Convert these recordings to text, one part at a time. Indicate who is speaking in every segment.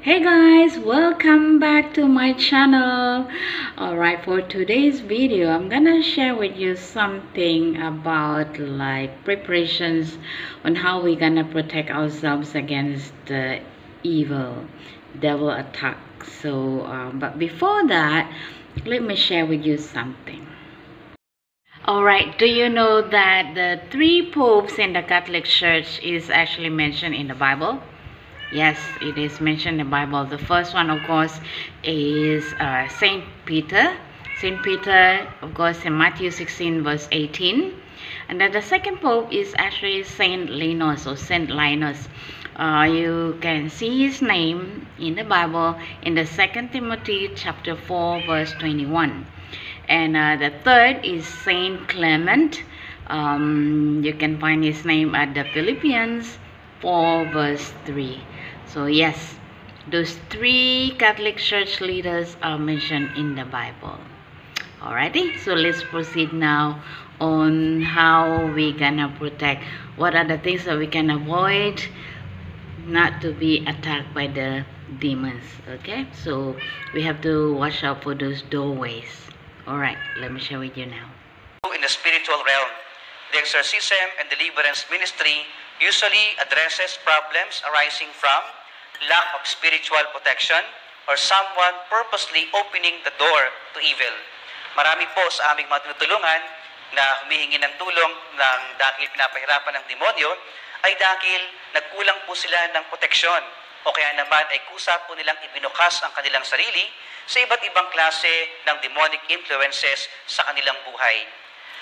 Speaker 1: Hey guys, welcome back to my channel. Alright, for today's video I'm gonna share with you something about like preparations on how we're gonna protect ourselves against the evil devil attack. But before that, let me share with you something. Alright, do you know that the 3 popes in the Catholic Church is actually mentioned in the Bible? Yes, it is mentioned in the Bible. The first one, of course, is Saint Peter. Saint Peter, of course, in Matthew 16, verse 18. And then the second pope is actually Saint Linus or Saint Linus. You can see his name in the Bible in the 2 Timothy chapter 4, verse 21. And the third is Saint Clement. You can find his name at the Philippians 4, verse 3. So yes, those 3 Catholic Church leaders are mentioned in the Bible. Alrighty, so let's proceed now on how we gonna protect. What are the things that we can avoid not to be attacked by the demons? Okay, so we have to watch out for those doorways. Alright, let me share with you now.
Speaker 2: In the spiritual realm, the exorcism and deliverance ministry usually addresses problems arising from lack of spiritual protection or someone purposely opening the door to evil. Marami po sa aming mga tinutulungan na humihingi ng tulong ng dahil pinapahirapan ng demonyo ay dahil nagkulang po sila ng proteksyon o kaya naman ay kusa po nilang ibinukas ang kanilang sarili sa iba't ibang klase ng demonic influences sa kanilang buhay.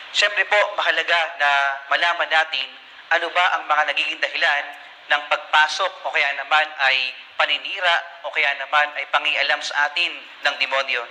Speaker 2: Siyempre po, mahalaga na malaman natin ano ba ang mga nagiging dahilan ng pagpasok o kaya naman ay paninira o kaya naman ay pangialam sa atin ng demonyo.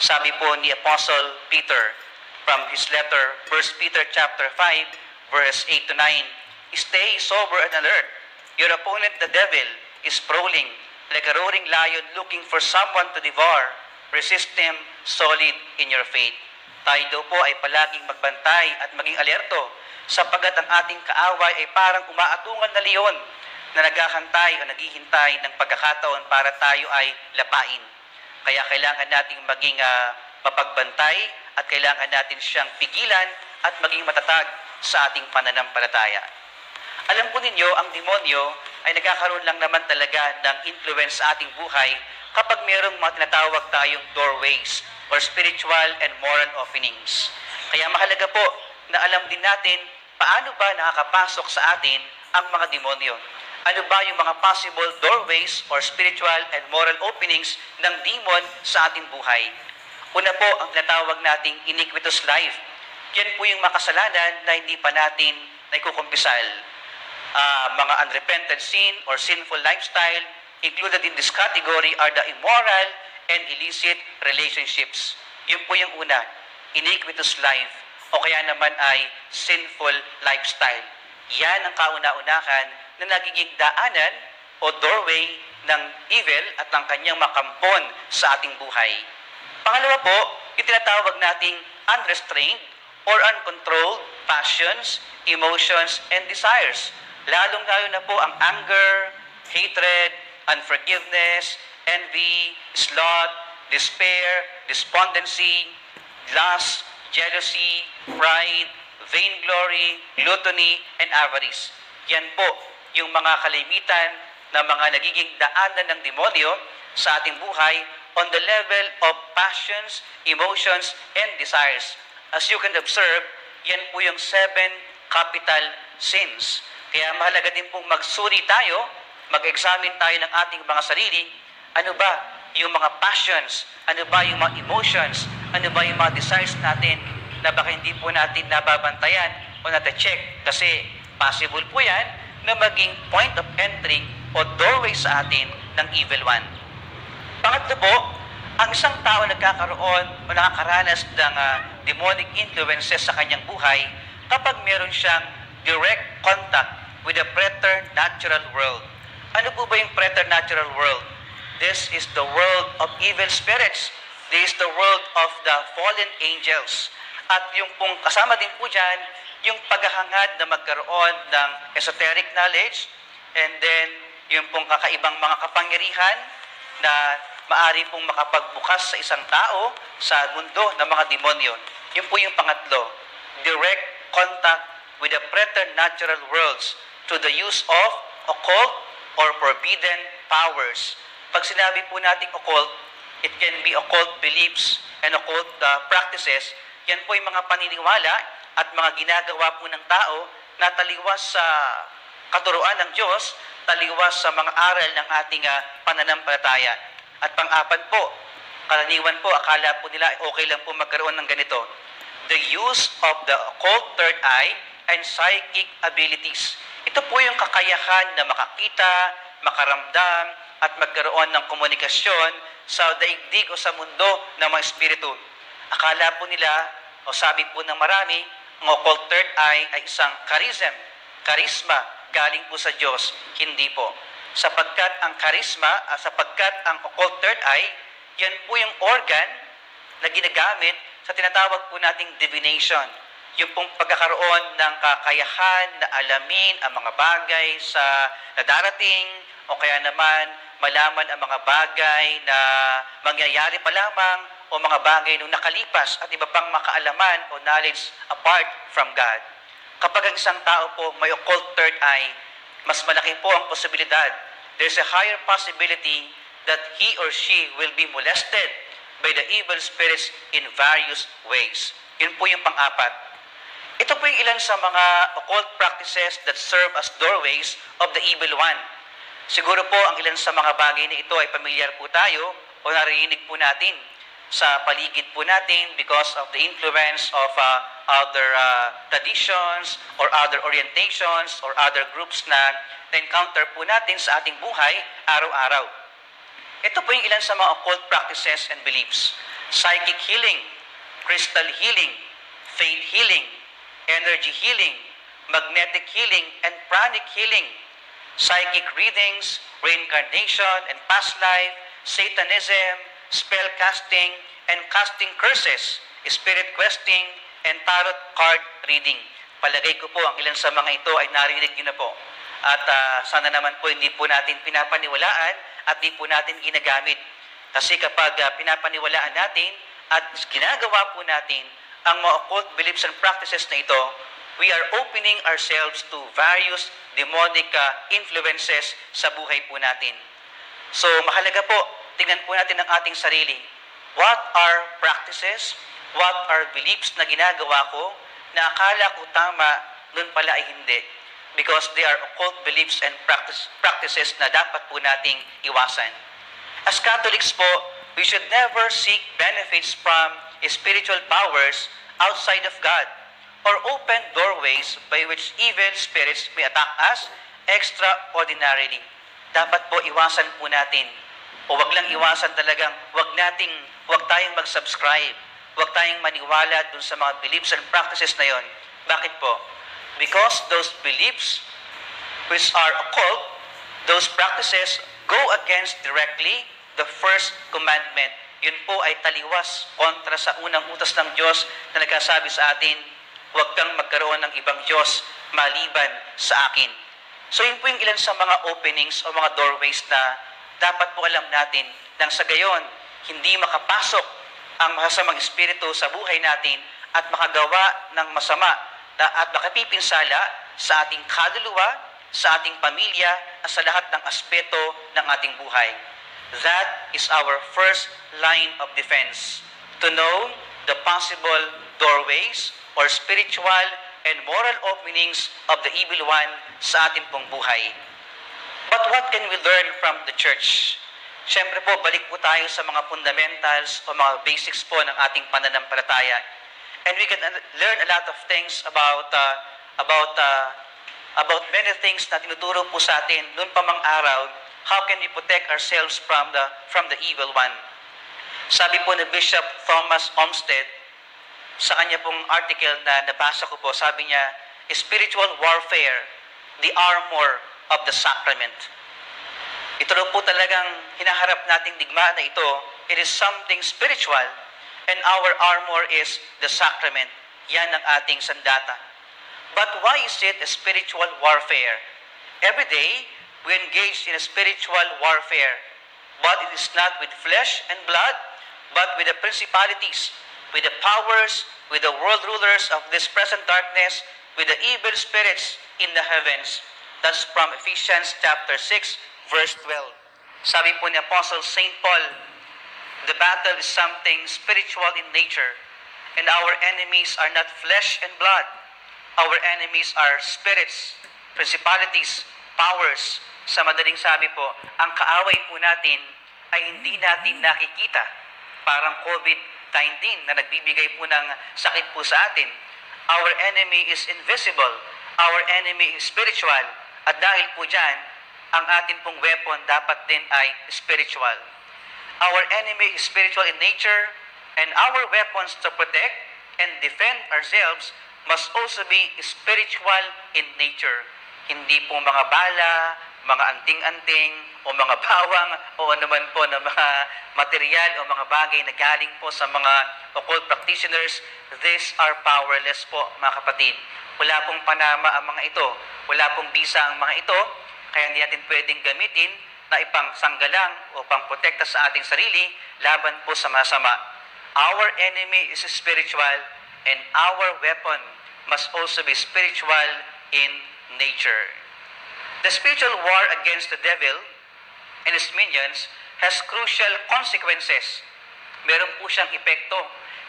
Speaker 2: Sabi po ni Apostle Peter from his letter, 1 Peter chapter 5, verse 8 to 9, "Stay sober and alert. Your opponent, the devil, is prowling like a roaring lion looking for someone to devour. Resist him solid in your faith." Tayo daw po ay palaging magbantay at maging alerto sapagat ang ating kaaway ay parang umaatungan na leon na naghahantay o naghihintay ng pagkakataon para tayo ay lapain. Kaya kailangan nating maging mapagbantay at kailangan natin siyang pigilan at maging matatag sa ating pananampalataya. Alam po ninyo, ang demonyo ay nagkakaroon lang naman talaga ng influence sa ating buhay kapag mayroong mga tinatawag tayong doorways or spiritual and moral openings. Kaya mahalaga po na alam din natin paano ba nakakapasok sa atin ang mga demonyo. Ano ba yung mga possible doorways or spiritual and moral openings ng demon sa ating buhay? Una po ang tinatawag nating iniquitous life. Yan po yung makasalanan na hindi pa natin naikukumpisal. Mga unrepented sin or sinful lifestyle, included in this category are the immoral and illicit relationships. Yun po yung una, iniquitous life, o kaya naman ay sinful lifestyle. Yan ang kauna-unahan na nagiging daanan o doorway ng evil at ng kanyang makampon sa ating buhay. Pangalawa po, yung tinatawag nating unrestrained or uncontrolled passions, emotions, and desires. Lalong-lalo na po ang anger, hatred, unforgiveness, envy, sloth, despair, despondency, lust, jealousy, pride, vainglory, gluttony, and avarice. Yan po yung mga kalimitan na mga nagiging daanan ng demonyo sa ating buhay on the level of passions, emotions, and desires. As you can observe, yan po yung 7 capital sins. Kaya mahalaga din pong magsuri tayo, mag-examine tayo ng ating mga sarili. Ano ba yung mga passions? Ano ba yung mga emotions? Ano ba yung mga desires natin na baka hindi po natin nababantayan o nata-check? Kasi possible po yan na maging point of entry o doorway sa atin ng evil one. Pangatlo po, ang isang tao nagkakaroon o nakakaranas ng demonic influences sa kanyang buhay kapag meron siyang direct contact with the preternatural world. Ano po ba yung preternatural world? This is the world of evil spirits. This is the world of the fallen angels. At yung pong kasama din po dyan, yung paghahangad na magkaroon ng esoteric knowledge, and then yung pong kakaibang mga kapangyarihan, na maari pong makapagbukas sa isang tao sa mundo ng mga demonyo. Yun po yung pangatlo, direct contact with the preternatural worlds through the use of occult or forbidden powers. Pag sinabi po nating occult, it can be occult beliefs and occult practices. Yan po yung mga paniniwala at mga ginagawa po ng tao na taliwas sa katuruan ng Diyos, taliwas sa mga aral ng ating pananampalataya. At pang-apat po, karaniwan po, akala po nila okay lang po magkaroon ng ganito. The use of the occult third eye and psychic abilities. Ito po yung kakayahan na makakita, makaramdam, at magkaroon ng komunikasyon sa daigdig o sa mundo ng mga espiritu. Akala po nila, o sabi po ng marami, ang occult third eye ay isang charisma, galing po sa Diyos. Hindi po. Sapagkat ang sapagkat ang occult third eye, yan po yung organ na ginagamit sa tinatawag po nating divination. Yung pong pagkakaroon ng kakayahan na alamin ang mga bagay na darating, o kaya naman malaman ang mga bagay na mangyayari pa lamang, o mga bagay nung nakalipas at iba pang makaalaman o knowledge apart from God. Kapag ang isang tao po may occult third eye, mas malaki po ang posibilidad. There's a higher possibility that he or she will be molested by the evil spirits in various ways. Yun po yung pang-apat. Ito po yung ilan sa mga occult practices that serve as doorways of the evil one. Siguro po ang ilan sa mga bagay na ito ay pamilyar po tayo o narinig po natin sa paligid po natin because of the influence of other traditions or other orientations or other groups na encounter po natin sa ating buhay araw-araw. Ito po yung ilan sa mga occult practices and beliefs. Psychic healing, crystal healing, faith healing, energy healing, magnetic healing, and pranic healing, psychic readings, reincarnation and past life, Satanism, spell casting, and casting curses, spirit questing, and tarot card reading. Palagay ko po ang ilan sa mga ito ay narinig nyo na po. At sana naman po hindi po natin pinapaniwalaan at di po natin ginagamit. Kasi kapag pinapaniwalaan natin at ginagawa po natin ang mga occult beliefs and practices na ito, we are opening ourselves to various demonic influences sa buhay po natin. So mahalaga po, tingnan po natin ang ating sarili. What are practices? What are beliefs na ginagawa ko na akala ko tama, nun pala ay hindi? Because they are occult beliefs and practices na dapat po nating iwasan. As Catholics po, we should never seek benefits from spiritual powers outside of God or open doorways by which evil spirits may attack us extraordinarily. Dapat po iwasan po natin. O wag lang iwasan talagang, wag tayong mag-subscribe. Wag tayong maniwala dun sa mga beliefs and practices na yon. Bakit po? Because those beliefs which are occult, those practices go against directly the first commandment. Yun po ay taliwas kontra sa unang utos ng Diyos na nagsasabi sa atin, huwag kang magkaroon ng ibang Diyos maliban sa akin. So yun po yung ilan sa mga openings o mga doorways na dapat po alam natin nang sa gayon, hindi makapasok ang masasamang espiritu sa buhay natin at makagawa ng masama at makapipinsala sa ating kaluluwa, sa ating pamilya, at sa lahat ng aspeto ng ating buhay. That is our first line of defense. To know the possible doorways or spiritual and moral openings of the evil one sa ating pong buhay. But what can we learn from the church? Siyempre po, balik po tayo sa mga fundamentals o mga basics po ng ating pananampalataya. And we can learn a lot of things about many things na tinuturo po sa atin noon pa mang araw. How can we protect ourselves from the evil one? Sabi po ni Bishop Thomas Olmsted, sa kanya pong article na nabasa ko po, sabi niya, spiritual warfare, the armor of the sacrament. Ito daw po talagang hinaharap nating digmaan na ito. It is something spiritual and our armor is the sacrament. Yan ang ating sandata. But why is it a spiritual warfare? Every day, we engage in a spiritual warfare. But it is not with flesh and blood, but with the principalities, with the powers, with the world rulers of this present darkness, with the evil spirits in the heavens. That's from Ephesians chapter 6, verse 12. Sabi po ni Apostle St. Paul, the battle is something spiritual in nature, and our enemies are not flesh and blood. Our enemies are spirits, principalities, powers. Sa madaling sabi po, ang kaaway po natin ay hindi natin nakikita. Parang COVID-19 na nagbibigay po ng sakit po sa atin. Our enemy is invisible. Our enemy is spiritual. At dahil po dyan, ang atin pong weapon dapat din ay spiritual. Our enemy is spiritual in nature, and our weapons to protect and defend ourselves must also be spiritual in nature. Hindi po mga bala, mga anting-anting, o mga bawang, o anuman po na mga material o mga bagay na galing po sa mga occult practitioners. These are powerless po, mga kapatid. Wala pong panama ang mga ito. Wala pong bisa ang mga ito. Kaya hindi natin pwedeng gamitin na ipang sanggalang o pangprotekta sa ating sarili laban po sa masama. Our enemy is spiritual, and our weapon must also be spiritual in nature. The spiritual war against the devil and his minions has crucial consequences. Meron po siyang epekto.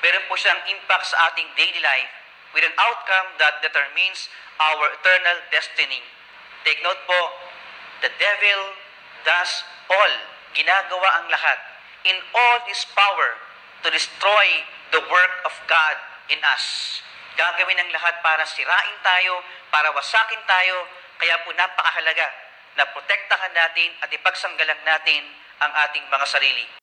Speaker 2: Meron po siyang impact sa ating daily life with an outcome that determines our eternal destiny. Take note po, the devil does all, ginagawa ang lahat, in all his power to destroy the work of God in us. Gagawin ang lahat para sirain tayo, para wasakin tayo, kaya po napakahalaga na protektahan natin at ipagsanggalang natin ang ating mga sarili.